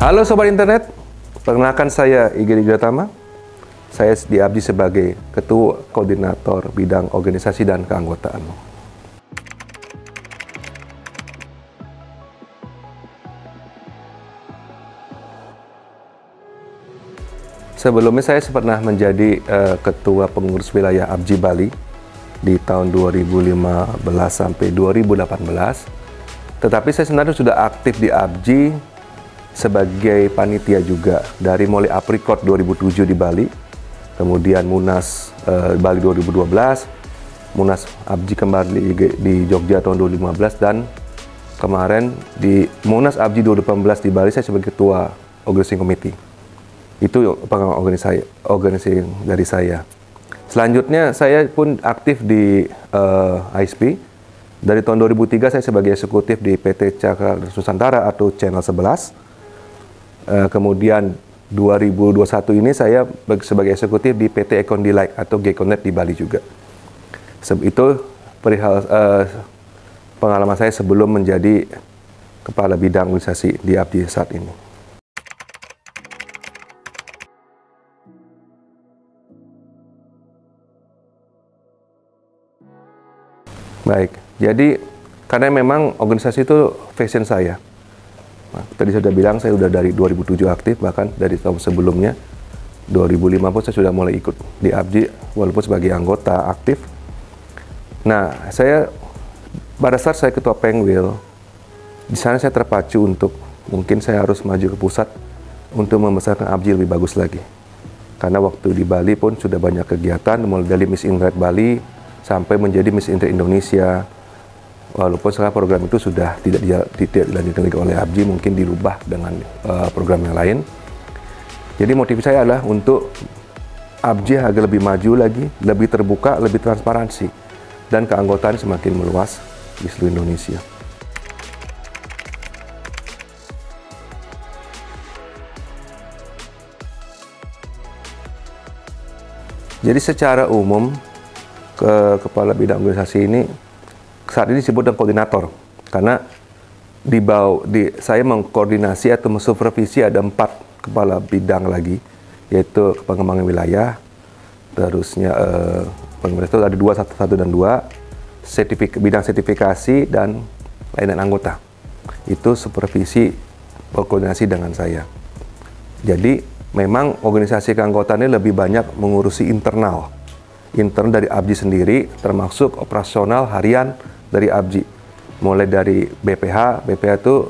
Halo Sobat Internet, perkenalkan saya Igede Gatama. Saya diabdi sebagai Ketua Koordinator Bidang Organisasi dan Keanggotaan. Sebelumnya saya pernah menjadi Ketua Pengurus Wilayah ABJI Bali di tahun 2015 sampai 2018. Tetapi saya sebenarnya sudah aktif di ABJI sebagai panitia juga dari mulai Apricot 2007 di Bali, kemudian Munas Bali 2012, Munas ABJI kembali di Jogja tahun 2015, dan kemarin di Munas ABJI 2018 di Bali saya sebagai Ketua Organizing Committee. Itu organisasi dari saya. Selanjutnya saya pun aktif di ISP. Dari tahun 2003 saya sebagai eksekutif di PT Cakra Nusantara atau Channel 11. Kemudian 2021 ini saya sebagai eksekutif di PT Econ Delight atau Geconet di Bali juga. Itu perihal pengalaman saya sebelum menjadi kepala bidang organisasi di ABJI saat ini. Baik, jadi karena memang organisasi itu passion saya. Nah, tadi saya sudah bilang saya sudah dari 2007 aktif, bahkan dari tahun sebelumnya 2005 pun saya sudah mulai ikut di ABJI walaupun sebagai anggota aktif. Nah, pada saat saya ketua Pengwil, di sana saya terpacu untuk mungkin saya harus maju ke pusat untuk membesarkan ABJI lebih bagus lagi. Karena waktu di Bali pun sudah banyak kegiatan, mulai dari Miss Inrate Bali sampai menjadi Miss Inrate Indonesia. Walaupun sekarang program itu sudah tidak dilanjutkan lagi oleh ABJI, mungkin dirubah dengan program yang lain. Jadi motif saya adalah untuk ABJI agar lebih maju lagi, lebih terbuka, lebih transparansi, dan keanggotaan semakin meluas di seluruh Indonesia. Jadi secara umum, kepala bidang organisasi ini saat ini disebut dengan koordinator, karena saya mengkoordinasi atau mensupervisi ada 4 kepala bidang lagi, yaitu pengembangan wilayah, terusnya pengembangan itu ada 2, 1 dan 2, bidang sertifikasi dan layanan anggota. Itu supervisi berkoordinasi dengan saya. Jadi memang organisasi keanggotaan ini lebih banyak mengurusi internal dari ABJI sendiri, termasuk operasional harian dari ABJI. Mulai dari BPH itu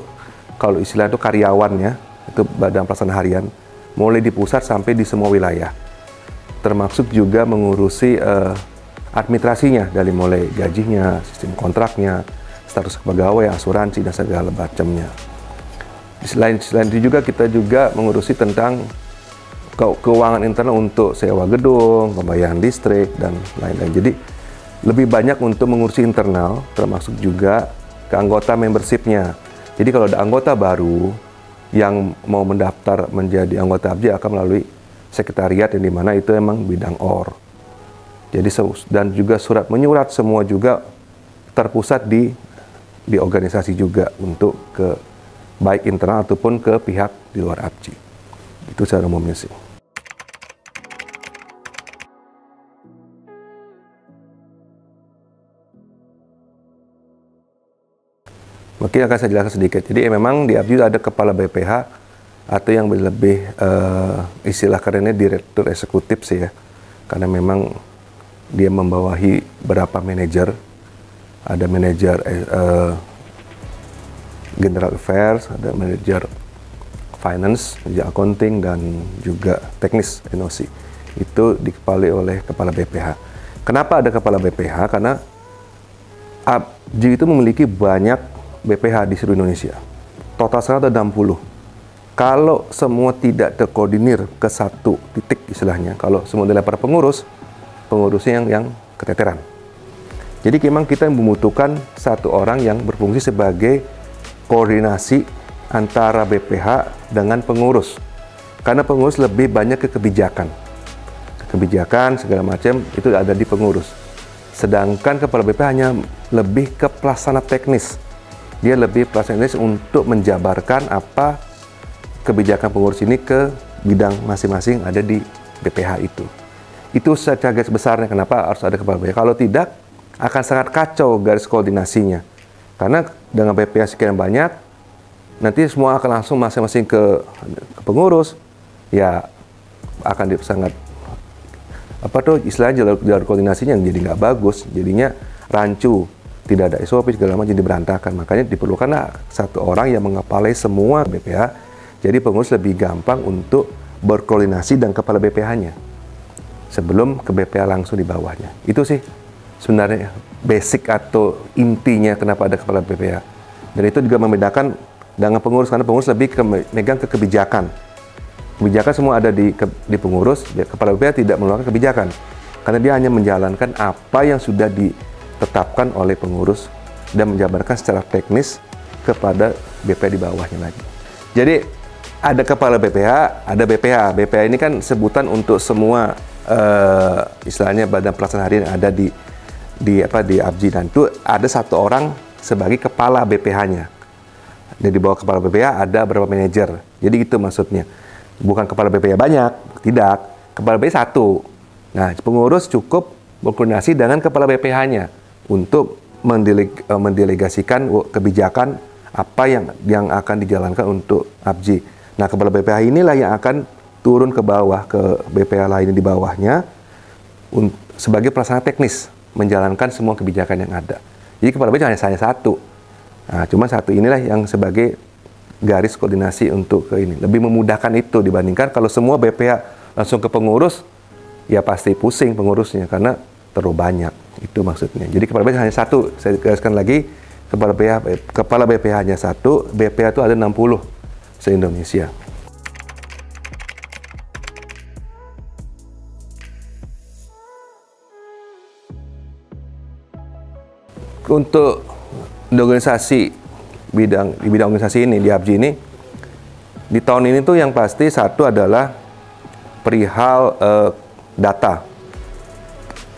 kalau istilah itu karyawannya, itu Badan Pelaksana Harian, mulai di pusat sampai di semua wilayah. Termasuk juga mengurusi administrasinya, dari mulai gajinya, sistem kontraknya, status kepegawaian, asuransi, dan segala macamnya. Selain itu juga kita juga mengurusi tentang keuangan internal untuk sewa gedung, pembayaran listrik, dan lain-lain. Jadi lebih banyak untuk mengurusi internal, termasuk juga keanggota membership-nya. Jadi kalau ada anggota baru yang mau mendaftar menjadi anggota ABJI akan melalui sekretariat, yang dimana itu emang bidang OR. Jadi dan juga surat menyurat semua juga terpusat di organisasi juga untuk ke baik internal ataupun ke pihak di luar ABJI. Itu secara umumnya sih. Mungkin akan saya jelaskan sedikit. Jadi memang di ABJI ada kepala BPH atau yang lebih istilah kerennya direktur eksekutif sih ya. Karena memang dia membawahi berapa manajer. Ada manajer general affairs, ada manajer finance, manajer accounting, dan juga teknis NOC. Itu dikepalai oleh kepala BPH. Kenapa ada kepala BPH? Karena ABJI itu memiliki banyak BPH di seluruh Indonesia. Total sekarang ada 60. Kalau semua tidak terkoordinir ke satu titik istilahnya, kalau semua dilempar pengurusnya yang keteteran. Jadi memang kita membutuhkan satu orang yang berfungsi sebagai koordinasi antara BPH dengan pengurus. Karena pengurus lebih banyak ke kebijakan. Kebijakan segala macam itu ada di pengurus. Sedangkan kepala BPH hanya lebih ke pelaksana teknis. Dia lebih pelaksana teknis untuk menjabarkan apa kebijakan pengurus ini ke bidang masing-masing ada di BPH itu. Itu secara garis besarnya kenapa harus ada kepala BPH. Kalau tidak, akan sangat kacau garis koordinasinya. Karena dengan BPH sekian banyak, nanti semua akan langsung masing-masing ke pengurus, ya akan sangat istilahnya jalur koordinasinya yang jadi nggak bagus, jadinya rancu, tidak ada SOP segala macam, jadi berantakan. Makanya diperlukanlah satu orang yang mengepalai semua BPH, jadi pengurus lebih gampang untuk berkoordinasi dengan kepala BPH-nya sebelum ke BPH langsung di bawahnya. Itu sih sebenarnya basic atau intinya kenapa ada kepala BPH. Dan itu juga membedakan dengan pengurus, karena pengurus lebih megang ke kebijakan. Kebijakan semua ada di pengurus, kepala BPH tidak mengeluarkan kebijakan. Karena dia hanya menjalankan apa yang sudah ditetapkan oleh pengurus dan menjabarkan secara teknis kepada BPH di bawahnya lagi. Jadi ada kepala BPH, ada BPH. BPH ini kan sebutan untuk semua istilahnya badan pelaksanaan harian yang ada di APJI, dan itu ada satu orang sebagai kepala BPH-nya. Dan di bawah kepala BPH ada beberapa manajer. Jadi itu maksudnya. Bukan kepala BPH banyak, tidak. Kepala BPH satu. Nah, pengurus cukup berkoordinasi dengan kepala BPH-nya untuk mendelegasikan kebijakan apa yang akan dijalankan untuk APJI. Nah, kepala BPH inilah yang akan turun ke bawah, ke BPH lain di bawahnya sebagai pelaksana teknis, menjalankan semua kebijakan yang ada. Jadi kepala BPH hanya satu. Nah, cuma satu inilah yang sebagai garis koordinasi untuk ke ini. Lebih memudahkan itu dibandingkan kalau semua BPH langsung ke pengurus, ya pasti pusing pengurusnya karena terlalu banyak. Itu maksudnya. Jadi kepala BPH hanya satu. Saya tegaskan lagi, kepala BPH hanya satu, BPH itu ada 60 se-Indonesia. Untuk di organisasi di bidang organisasi ini di APJI ini di tahun ini tuh yang pasti satu adalah perihal data,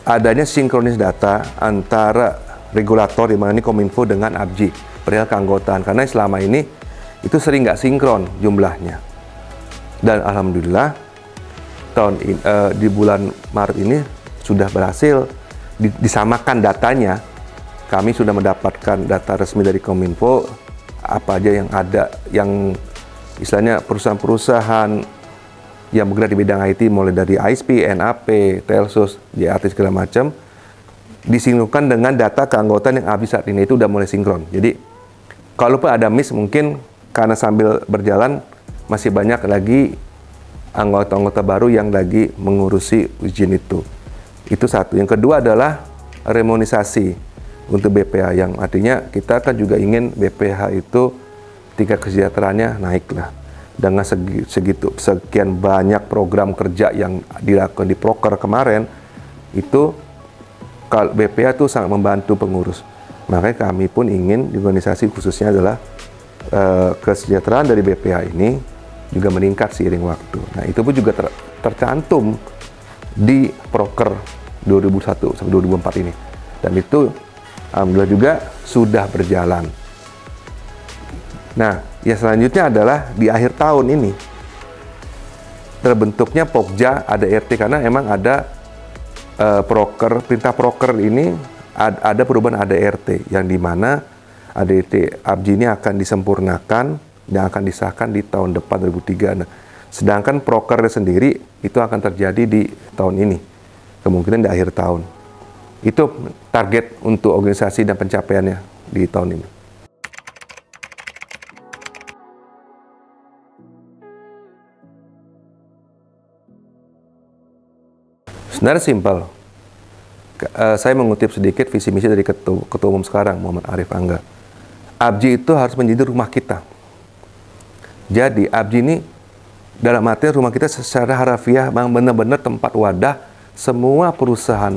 adanya sinkronis data antara regulator di mana ini Kominfo dengan APJI perihal keanggotaan, karena selama ini itu sering nggak sinkron jumlahnya. Dan alhamdulillah di bulan Maret ini sudah berhasil disamakan datanya. Kami sudah mendapatkan data resmi dari Kominfo, apa aja yang ada, yang istilahnya perusahaan-perusahaan yang bergerak di bidang IT, mulai dari ISP, NAP, Telsus, JAT segala macam, disinkronkan dengan data keanggotaan yang APJI saat ini itu udah mulai sinkron. Jadi, kalaupun ada miss, mungkin karena sambil berjalan masih banyak lagi anggota-anggota baru yang lagi mengurusi izin itu. Itu satu. Yang kedua adalah remonisasi untuk BPH, yang artinya kita kan juga ingin BPH itu tingkat kesejahteraannya naik lah. Dengan sekian banyak program kerja yang dilakukan di Proker kemarin, itu BPH itu sangat membantu pengurus. Makanya kami pun ingin di organisasi khususnya adalah kesejahteraan dari BPH ini juga meningkat seiring waktu. Nah, itu pun juga tercantum di Proker 2001 sampai 2004 ini. Dan itu alhamdulillah juga sudah berjalan. Nah, yang selanjutnya adalah di akhir tahun ini terbentuknya Pokja, ada RT, karena emang ada proker, perintah proker ini ada perubahan ADRT yang dimana ADRT APJI ini akan disempurnakan dan akan disahkan di tahun depan 2003. Nah, sedangkan proker sendiri itu akan terjadi di tahun ini, kemungkinan di akhir tahun. Itu target untuk organisasi dan pencapaiannya di tahun ini. Sebenarnya simpel. Saya mengutip sedikit visi misi dari Ketua Umum sekarang, Muhammad Arif Angga. APJI itu harus menjadi rumah kita. Jadi APJI ini dalam arti rumah kita secara harafiah, benar-benar tempat wadah semua perusahaan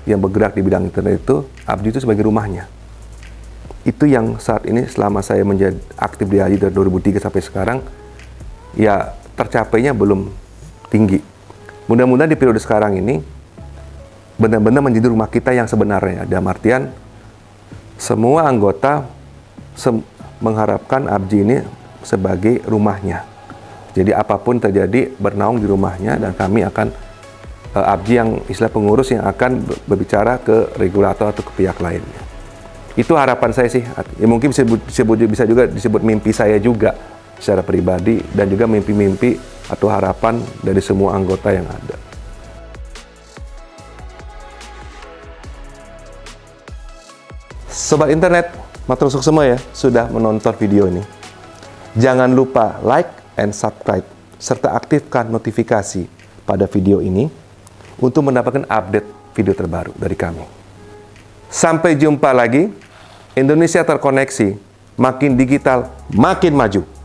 yang bergerak di bidang internet itu, APJI itu sebagai rumahnya. Itu yang saat ini selama saya menjadi aktif di APJI dari 2003 sampai sekarang, ya tercapainya belum tinggi. Mudah-mudahan di periode sekarang ini benar-benar menjadi rumah kita yang sebenarnya. Dalam artian semua anggota mengharapkan APJI ini sebagai rumahnya. Jadi apapun terjadi bernaung di rumahnya, dan kami akan abji yang istilah pengurus yang akan berbicara ke regulator atau ke pihak lainnya. Itu harapan saya sih. Ya, mungkin bisa juga disebut mimpi saya juga secara pribadi, dan juga mimpi-mimpi atau harapan dari semua anggota yang ada. Sobat internet, matur suwun semua ya sudah menonton video ini. Jangan lupa like and subscribe serta aktifkan notifikasi pada video ini untuk mendapatkan update video terbaru dari kami. Sampai jumpa lagi. Indonesia terkoneksi, makin digital, makin maju.